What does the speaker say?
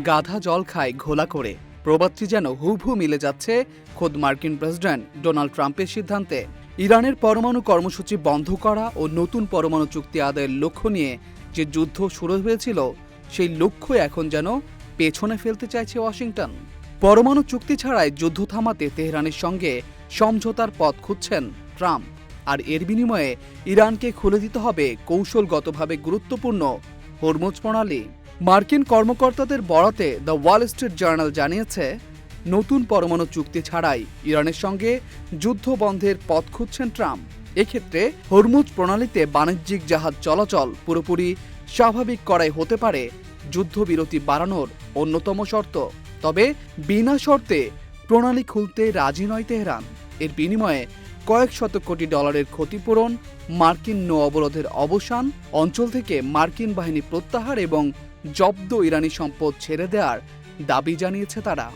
গাধা জল খায় ঘোলা করে। প্রবাদটি যেন হুবহু মিলে যাচ্ছে খোদ মার্কিন প্রেসিডেন্ট ডোনাল্ড ট্রাম্পের সিদ্ধান্তে। ইরানের পরমাণু কর্মসূচি বন্ধ করা ও নতুন পরমাণু চুক্তি আদায়ের লক্ষ্য নিয়ে যে যুদ্ধ শুরু হয়েছিল, সেই লক্ষ্য এখন যেন পেছনে ফেলতে চাইছে ওয়াশিংটন। পরমাণু চুক্তি ছাড়াই যুদ্ধ থামাতে তেহরানের সঙ্গে সমঝোতার পথ খুঁজছেন ট্রাম্প, আর এর বিনিময়ে ইরানকে খুলে দিতে হবে কৌশলগতভাবে গুরুত্বপূর্ণ হরমুজ প্রণালী। মার্কিন কর্মকর্তাদের বরাতে দ্য ওয়াল স্ট্রিট জার্নাল জানিয়েছে, নতুন পরমাণু চুক্তি ছাড়াই ইরানের সঙ্গে যুদ্ধ বন্ধের পথ খুঁজছেন ট্রাম্প। এক্ষেত্রে হরমুজ প্রণালীতে বাণিজ্যিক জাহাজ চলাচল পুরোপুরি স্বাভাবিক করাই হতে পারে যুদ্ধবিরতি বাড়ানোর অন্যতম শর্ত। তবে বিনা শর্তে প্রণালী খুলতে রাজি নয় তেহরান। এর বিনিময়ে কয়েক শত কোটি ডলারের ক্ষতিপূরণ, মার্কিন নৌ অবরোধের অবসান, অঞ্চল থেকে মার্কিন বাহিনী প্রত্যাহার এবং জব্দ ইরানি সম্পদ ছেড়ে দেওয়ার দাবি জানিয়েছে তারা।